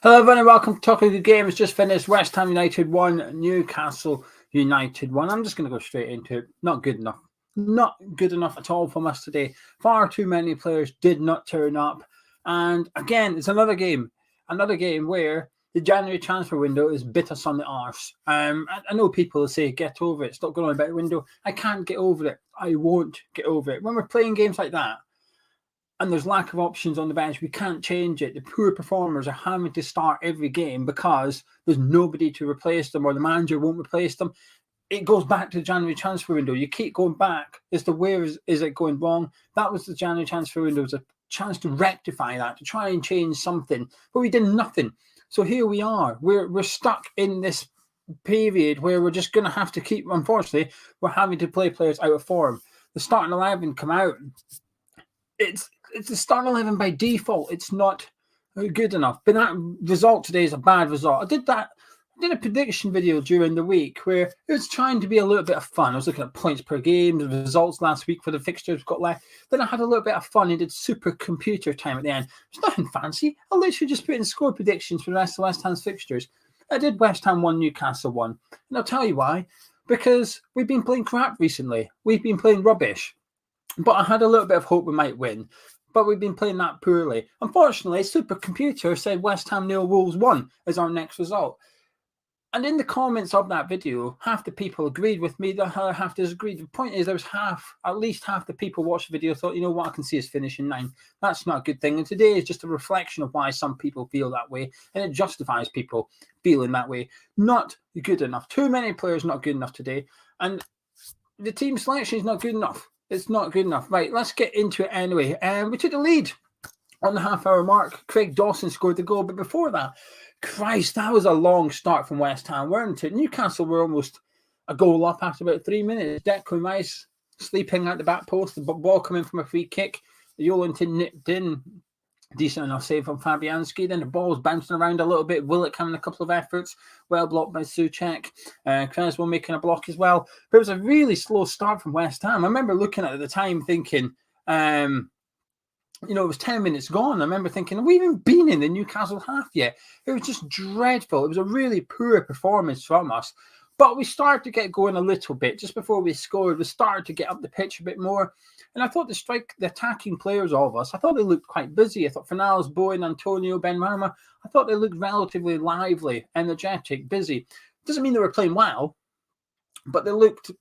Hello everyone and welcome to Talking the Game. It's just finished. West Ham United 1, Newcastle United 1. I'm just going to go straight into it. Not good enough. Not good enough at all from us today. Far too many players did not turn up. And again, it's another game where the January transfer window is bit us on the arse. I know people will say, get over it. Stop going on about the window. I can't get over it. I won't get over it. When we're playing games like that, and there's lack of options on the bench, we can't change it. The poor performers are having to start every game because there's nobody to replace them or the manager won't replace them. It goes back to the January transfer window. You keep going back as to where is it going wrong. That was the January transfer window. It was a chance to rectify that, to try and change something. But we did nothing. So here we are. We're stuck in this period where we're just going to have to keep, unfortunately, we're having to play players out of form. The starting 11 come out. It's the starting 11 by default. It's not good enough. But that result today is a bad result. I did a prediction video during the week where it was trying to be a little bit of fun. I was looking at points per game, the results last week for the fixtures got left. Then I had a little bit of fun and did super computer time at the end. It's nothing fancy. I literally just put in score predictions for the rest of West Ham's fixtures. I did West Ham 1, Newcastle 1. And I'll tell you why. Because we've been playing crap recently. We've been playing rubbish. But I had a little bit of hope we might win. But we've been playing that poorly. Unfortunately, Supercomputer said West Ham 0, Wolves 1 as our next result. And in the comments of that video, half the people agreed with me, the other half disagreed. The point is there was at least half the people watched the video thought, you know what, I can see us finishing 9. That's not a good thing. And today is just a reflection of why some people feel that way. And it justifies people feeling that way. Not good enough. Too many players not good enough today. And the team selection is not good enough. It's not good enough. Right, let's get into it anyway. We took the lead on the half-hour mark. Craig Dawson scored the goal. But before that, Christ, that was a long start from West Ham, weren't it? Newcastle were almost a goal up after about 3 minutes. Declan Rice sleeping at the back post. The ball coming from a free kick. The Yolenton nipped in. Decent enough save from Fabianski. Then the ball was bouncing around a little bit. Willock having a couple of efforts. Well blocked by Souček. Creswell making a block as well. But it was a really slow start from West Ham. I remember looking at it at the time thinking, it was 10 minutes gone. I remember thinking, have we even been in the Newcastle half yet? It was just dreadful. It was a really poor performance from us. But we started to get going a little bit. Just before we scored, we started to get up the pitch a bit more. And I thought the attacking players of us, I thought they looked quite busy. I thought Fornals, Bowen, Antonio, Benrahma, I thought they looked relatively lively, energetic, busy. Doesn't mean they were playing well, but they looked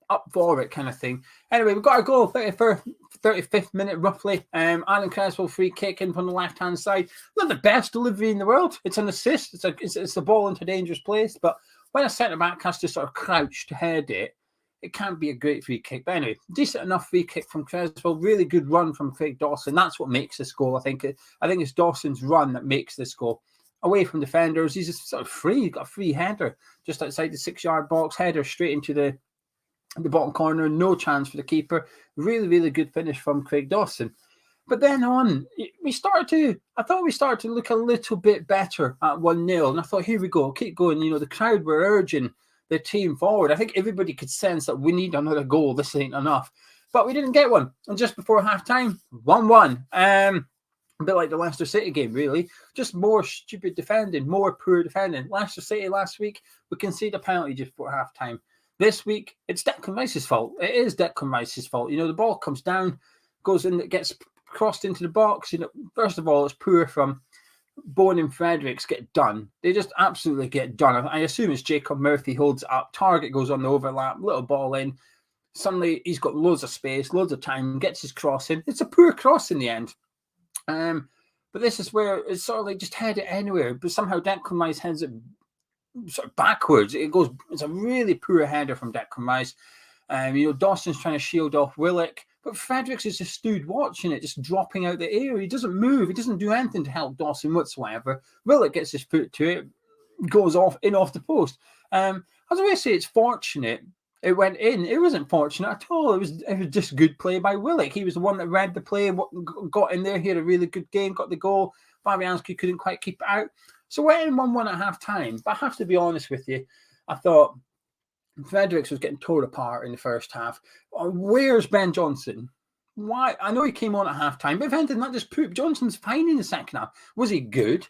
up for it kind of thing. Anyway, we've got a goal, 35th minute roughly. Alan Creswell free kick in from the left-hand side. Not the best delivery in the world. It's an assist. It's the ball into a dangerous place. But when a centre-back has to sort of crouch to head it, it can't be a great free kick. But anyway, decent enough free kick from Creswell. Really good run from Craig Dawson. That's what makes this goal, I think. I think it's Dawson's run that makes this goal. Away from defenders, he's just sort of free. He's got a free header just outside the 6-yard box. Header straight into the bottom corner. No chance for the keeper. Really, really good finish from Craig Dawson. But then on, I thought we started to look a little bit better at 1-0. And I thought, here we go, keep going. The crowd were urging the team forward. I think everybody could sense that we need another goal. This ain't enough. But we didn't get one. And just before half-time, 1-1. A bit like the Leicester City game, really. Just more stupid defending, more poor defending. Leicester City last week, we conceded a penalty just before half-time. This week, it's Declan Rice's fault. It is Declan Rice's fault. The ball comes down, goes in, it gets crossed into the box. First of all, it's poor from Bowen and Fredericks get done. They just absolutely get done. I assume it's Jacob Murphy holds it up. Target goes on the overlap, little ball in. Suddenly, he's got loads of space, loads of time, gets his cross in. It's a poor cross in the end. But this is where it's sort of like just head it anywhere. But somehow Declan Rice heads it sort of backwards. It's a really poor header from Declan Rice. Dawson's trying to shield off Willock. But Fredericks is just stood watching it, just dropping out the air. He doesn't move. He doesn't do anything to help Dawson whatsoever. Willock gets his foot to it, goes off the post. I was going to say it's fortunate it went in. It wasn't fortunate at all. It was just good play by Willock. He was the one that read the play, got in there. He had a really good game, got the goal. Fabianski couldn't quite keep it out. So we're in 1-1 at half-time. But I have to be honest with you. I thought Fredericks was getting torn apart in the first half. Where's Ben Johnson? Why? I know he came on at half-time, but if anything, that just proved Johnson's fine in the second half. Was he good?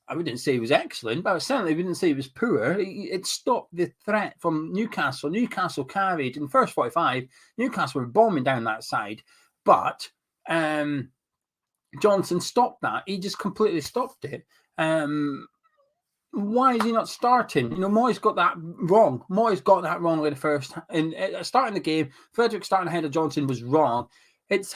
I wouldn't say he was excellent, but I certainly wouldn't say he was poor. It stopped the threat from Newcastle. Newcastle carried in the first 45. Newcastle were bombing down that side, but Johnson stopped that. He just completely stopped it. Why is he not starting? Moyes got that wrong. Moyes got that wrong in the first. Starting the game, Frederick starting ahead of Johnson was wrong. It's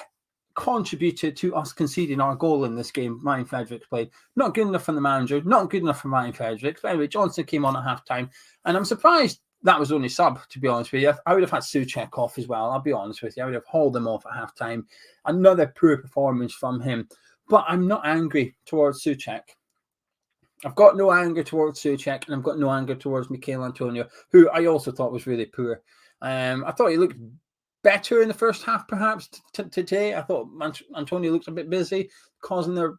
contributed to us conceding our goal in this game. Ryan Fredericks played not good enough from the manager, not good enough from Ryan Fredericks. But anyway, Johnson came on at half-time, and I'm surprised that was only sub, to be honest with you. I would have had Souček off as well, I'll be honest with you. I would have hauled him off at half-time. Another poor performance from him. But I'm not angry towards Souček. I've got no anger towards Souček, and I've got no anger towards Michail Antonio, who I also thought was really poor. I thought he looked better in the first half, perhaps, today. I thought Antonio looked a bit busy, causing their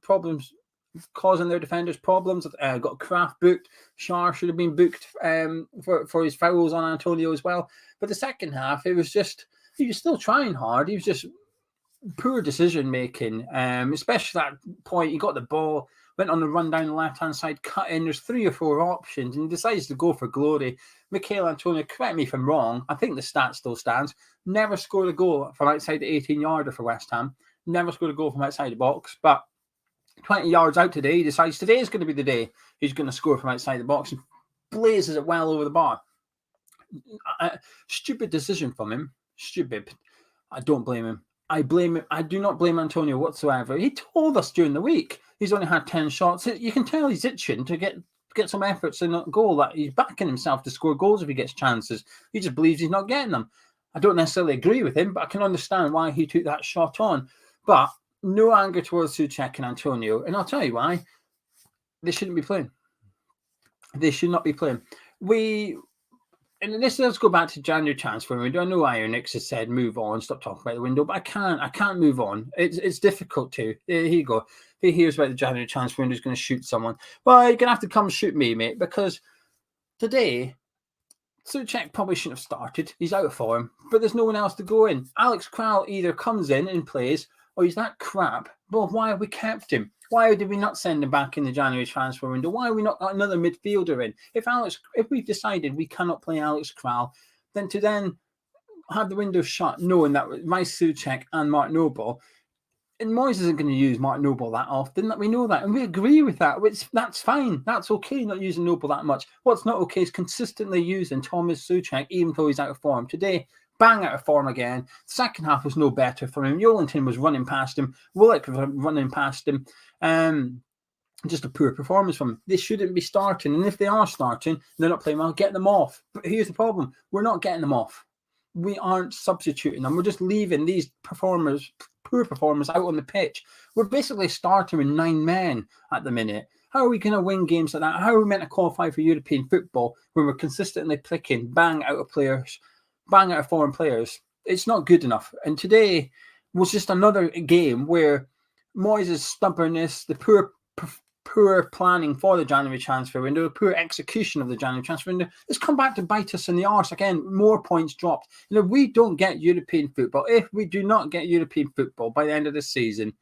defenders problems. Got Kraft booked. Schär should have been booked for his fouls on Antonio as well. But the second half, he was still trying hard. He was just poor decision making, especially that point. He got the ball, went on the run down the left-hand side, cut in. There's 3 or 4 options, and decides to go for glory. Michail Antonio, correct me if I'm wrong, I think the stat still stands, never scored a goal from outside the 18-yarder for West Ham. Never scored a goal from outside the box, but 20 yards out today, he decides today is going to be the day he's going to score from outside the box and blazes it well over the bar. Stupid decision from him. Stupid. I don't blame him. I do not blame Antonio whatsoever. He told us during the week he's only had 10 shots. You can tell he's itching to get some efforts in a goal. That he's backing himself to score goals if he gets chances. He just believes he's not getting them. I don't necessarily agree with him, but I can understand why he took that shot on. But no anger towards Souček and Antonio. And I'll tell you why. They shouldn't be playing. They should not be playing. And this does go back to January transfer window. I know Ironix has said move on, stop talking about the window, but I can't move on. It's difficult to. Here you go. If he hears about the January transfer window, he's going to shoot someone. Well, you're going to have to come shoot me, mate, because today, Souček probably shouldn't have started. He's out of form, but there's no one else to go in. Alex Kral either comes in and plays, or he's that crap. Well, why have we kept him? Why did we not send him back in the January transfer window? Why are we not got another midfielder in? If we've decided we cannot play Alex Kral, then have the window shut, knowing that my Souček and Mark Noble, and Moyes isn't going to use Mark Noble that often. We know that, and we agree with that. That's fine. That's okay. Not using Noble that much. What's not okay is consistently using Thomas Souček, even though he's out of form today. Bang out of form again. Second half was no better for him. Joelinton was running past him. Willock was running past him. Just a poor performance from him. They shouldn't be starting. And if they are starting, they're not playing well, get them off. But here's the problem. We're not getting them off. We aren't substituting them. We're just leaving these poor performers out on the pitch. We're basically starting with 9 men at the minute. How are we going to win games like that? How are we meant to qualify for European football when we're consistently picking bang out of foreign players? It's not good enough. And today was just another game where Moyes' stubbornness, the poor planning for the January transfer window, poor execution of the January transfer window, has come back to bite us in the arse again. More points dropped. We don't get European football. If we do not get European football by the end of the season,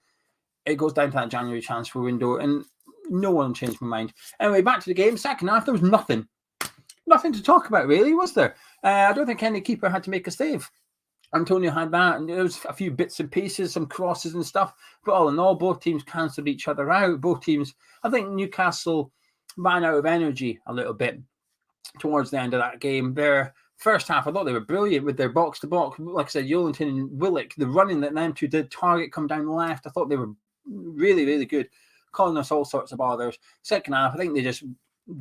it goes down to that January transfer window, and no one will change my mind. Anyway, back to the game. Second half, there was nothing to talk about, really, was there? I don't think any keeper had to make a save. Antonio had that, and there was a few bits and pieces, some crosses and stuff. But all in all, both teams cancelled each other out. Both teams, I think Newcastle ran out of energy a little bit towards the end of that game. Their first half, I thought they were brilliant with their box-to-box. Like I said, Joelinton and Willock, the running that them two did, Target come down the left, I thought they were really, really good, calling us all sorts of bothers. Second half, I think they just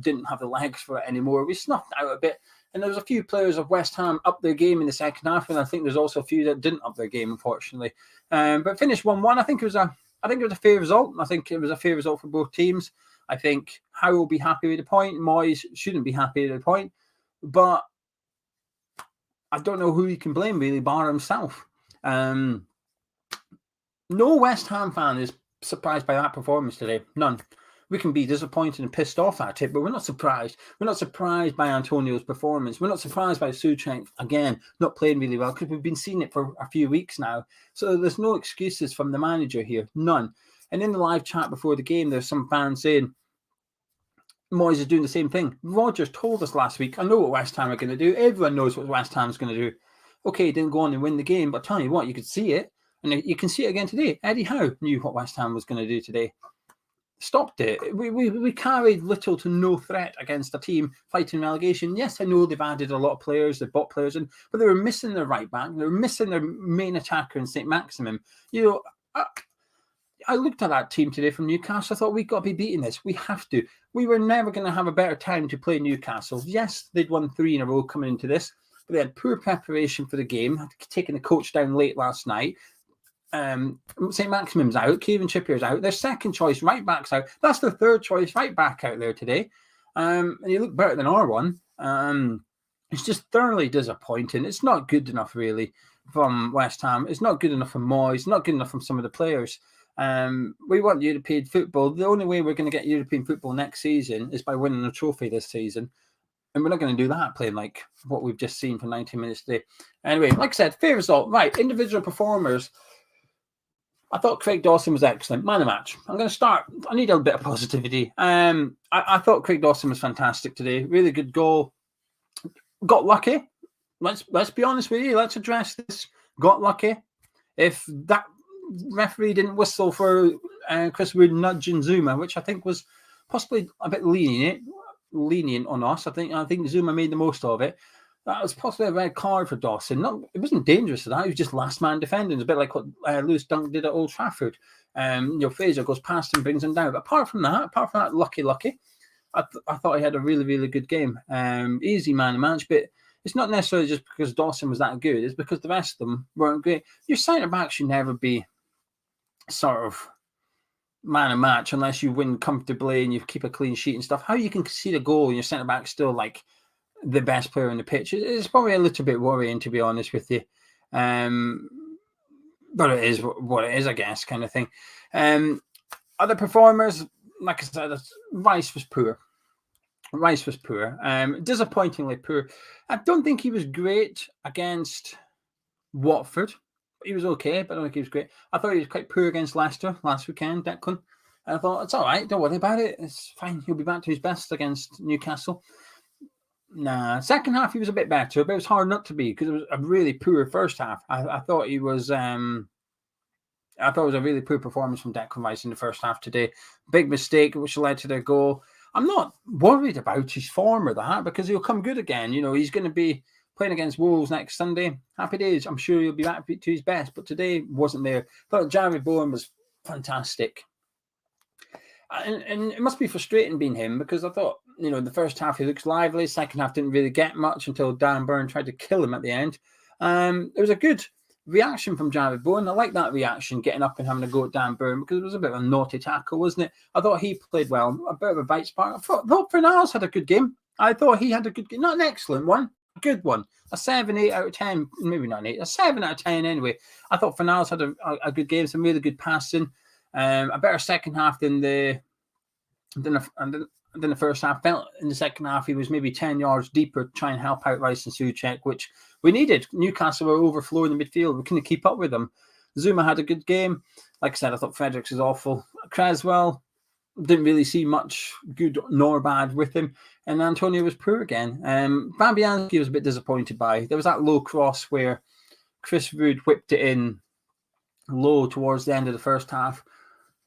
didn't have the legs for it anymore. We snuffed out a bit. And there was a few players of West Ham up their game in the second half, and I think there's also a few that didn't up their game, unfortunately. But finished 1-1. I think it was a fair result. I think it was a fair result for both teams. I think Howe will be happy with the point. Moyes shouldn't be happy with the point. But I don't know who you can blame, really, bar himself. No West Ham fan is surprised by that performance today. None. We can be disappointed and pissed off at it, but we're not surprised. We're not surprised by Antonio's performance. We're not surprised by Souček, again, not playing really well, because we've been seeing it for a few weeks now. So there's no excuses from the manager here, none. And in the live chat before the game, there's some fans saying, Moyes is doing the same thing. Rodgers told us last week, I know what West Ham are going to do. Everyone knows what West Ham's going to do. Okay, he didn't go on and win the game, but I'll tell you what, you could see it. And you can see it again today. Eddie Howe knew what West Ham was going to do today. Stopped it. We carried little to no threat against a team fighting relegation. Yes, I know they've added a lot of players, they've bought players in, but they were missing their right back. They were missing their main attacker in Saint-Maximin. You know, I looked at that team today from Newcastle. I thought, we've got to be beating this. We have to. We were never going to have a better time to play Newcastle. Yes, they'd won 3 in a row coming into this, but they had poor preparation for the game, taking the coach down late last night. Saint-Maximin's out, Kieran Trippier's out, their second choice right back's out, that's their third choice right back out there today, and you look better than our one. It's just thoroughly disappointing. It's not good enough really from West Ham. It's not good enough from Moyes. It's not good enough from some of the players. We want European football. The only way we're going to get European football next season is by winning a trophy this season. And we're not going to do that playing like what we've just seen for 90 minutes today. Anyway, like I said, fair result. Right, individual performers. I thought Craig Dawson was excellent. Man of the match. I'm going to start. I need a bit of positivity. I thought Craig Dawson was fantastic today. Really good goal. Got lucky. Let's be honest with you. Let's address this. Got lucky. If that referee didn't whistle for Chris Wood nudging Zuma, which I think was possibly a bit lenient on us. I think Zuma made the most of it. That was possibly a red card for Dawson. It wasn't dangerous to that. It was just last man defending. It's a bit like what Lewis Dunk did at Old Trafford. Fraser goes past him, brings him down. But apart from that, lucky. I thought he had a really, really good game. Easy man of match, but it's not necessarily just because Dawson was that good. It's because the rest of them weren't great. Your centre back should never be sort of man of match unless you win comfortably and you keep a clean sheet and stuff. How you can concede a goal and your centre back still like the best player on the pitch is probably a little bit worrying, to be honest with you. But it is what it is, I guess, kind of thing. Other performers, like I said, Rice was poor. Disappointingly poor. I don't think he was great against Watford. He was okay, but I don't think he was great. I thought he was quite poor against Leicester last weekend, Declan. And I thought, it's all right, don't worry about it. It's fine. He'll be back to his best against Newcastle. Nah, second half he was a bit better, but it was hard not to be because it was a really poor first half. I thought he was. I thought it was a really poor performance from Declan Rice in the first half today. Big mistake, which led to their goal. I'm not worried about his form or that because he'll come good again. You know, he's going to be playing against Wolves next Sunday. Happy days. I'm sure he'll be back to his best, but today wasn't there. I thought Jared Bowen was fantastic. And it must be frustrating being him because I thought, you know, the first half he looks lively. Second half didn't really get much until Dan Burn tried to kill him at the end. It was a good reaction from Jared Bowen. I like that reaction, getting up and having a go at Dan Burn because it was a bit of a naughty tackle, wasn't it? I thought he played well. A bit of a bite spark. I thought Fornals had a good game. I thought he had a good game. Not an excellent one. A good one. A 7, 8 out of 10. Maybe not an 8. A 7 out of 10 anyway. I thought Fornals had a good game. Some really good passing. A better second half than the first half. Felt in the second half he was maybe 10 yards deeper to try and help out Rice and Souček, which we needed. Newcastle were overflowing the midfield. We couldn't keep up with them. Zuma had a good game. Like I said, I thought Fredericks was awful. Creswell didn't really see much good nor bad with him. And Antonio was poor again. Fabianski was a bit disappointed by. There was that low cross where Chris Wood whipped it in low towards the end of the first half.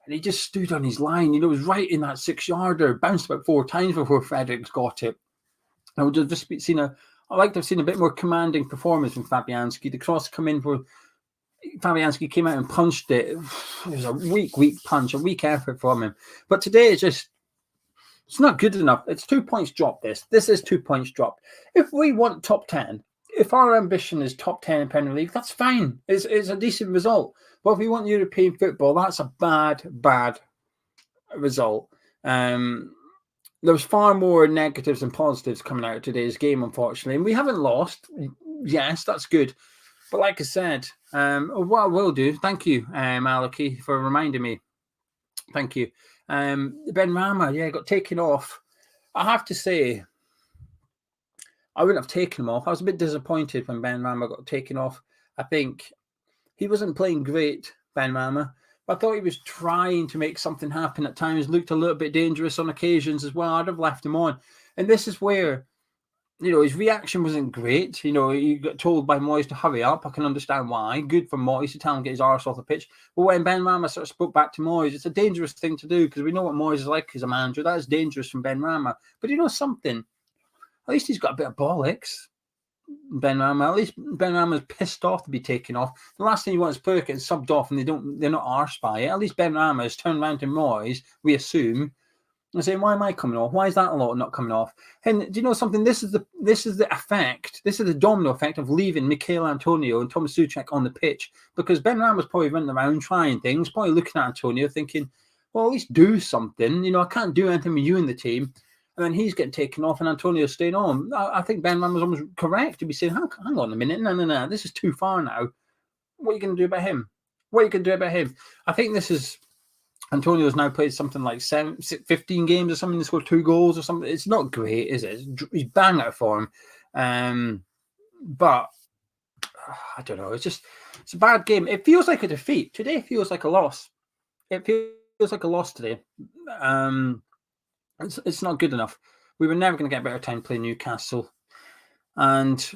And he just stood on his line. You know, it was right in that 6-yarder. Bounced about 4 times before Fredericks got it. I would have just seen I'd like to have seen a bit more commanding performance from Fabianski. The cross come in for Fabianski came out and punched it. It was a weak punch, a weak effort from him. But today it's not good enough. It's 2 points dropped. This is 2 points dropped. If we want top 10, if our ambition is top 10 in Premier League, that's fine. It's a decent result. But if we want European football, that's a bad result. There was far more negatives than positives coming out of today's game, unfortunately. And we haven't lost. Yes, that's good. But like I said, what I will do, thank you, Maliki, for reminding me. Thank you. Ben Rama, got taken off. I have to say, I wouldn't have taken him off. I was a bit disappointed when Ben Rama got taken off. I think he wasn't playing great, Ben Rama, But I thought he was trying to make something happen at times, looked a little bit dangerous on occasions as well. I'd have left him on. And this is where, you know, his reaction wasn't great. You know, he got told by Moyes to hurry up. I can understand why. Good for Moyes to tell him to get his arse off the pitch. But when Benrahma sort of spoke back to Moyes, it's a dangerous thing to do because we know what Moyes is like as a manager. That is dangerous from Benrahma. But you know something? At least he's got a bit of bollocks. Benrahma. At least Benrahma's pissed off to be taken off. The last thing you want is players getting subbed off and they're not arsed by it. At least Benrahma has turned around to Moyes, we assume, and saying, why am I coming off? Why is that a lot not coming off? And do you know something? This is the effect. This is the domino effect of leaving Michail Antonio and Thomas Souček on the pitch, because Benrahma's probably running around trying things, probably looking at Antonio thinking, well, at least do something. You know, I can't do anything with you in the team. And then he's getting taken off and Antonio's staying on. I think Benrahma was almost correct to be saying, hang on a minute. No. This is too far now. What are you going to do about him? I think this is... Antonio's now played something like 15 games or something. He scored 2 goals or something. It's not great, is it? He's bang out of form. But I don't know. It's a bad game. It feels like a defeat. Today feels like a loss. It feels like a loss today. It's not good enough. We were never going to get a better time playing Newcastle. And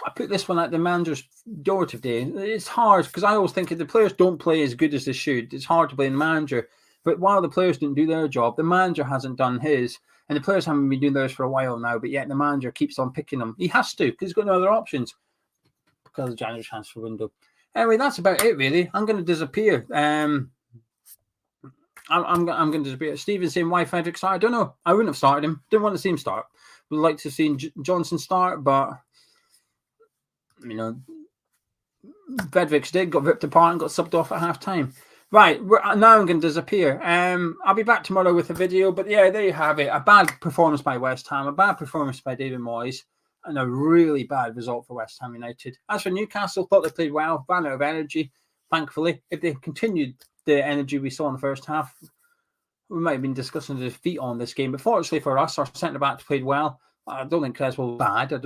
I put this one at the manager's door today. It's hard because I always think if the players don't play as good as they should, it's hard to blame the manager. But while the players didn't do their job, the manager hasn't done his. And the players haven't been doing theirs for a while now, but yet the manager keeps on picking them. He has to because he's got no other options because of the January transfer window. Anyway, that's about it, really. I'm going to disappear. I'm going to disappear. Stephen's saying, why Frederick start? I don't know. I wouldn't have started him. Didn't want to see him start. Would like to have seen Johnson start, but, you know, Frederick's did, got ripped apart and got subbed off at half-time. Right, now I'm going to disappear. I'll be back tomorrow with a video, but yeah, there you have it. A bad performance by West Ham, a bad performance by David Moyes, and a really bad result for West Ham United. As for Newcastle, thought they played well, ran out of energy, thankfully. If they continued the energy we saw in the first half, we might have been discussing the defeat on this game. But fortunately for us, our centre-backs played well. I don't think Creswell was bad.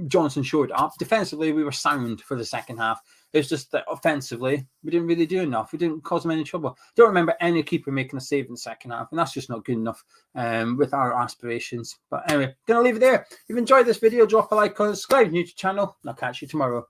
Johnson showed up. Defensively, we were sound for the second half. It's just that offensively, we didn't really do enough. We didn't cause them any trouble. Don't remember any keeper making a save in the second half, and that's just not good enough with our aspirations. But anyway, going to leave it there. If you've enjoyed this video, drop a like, subscribe to the YouTube channel, and I'll catch you tomorrow.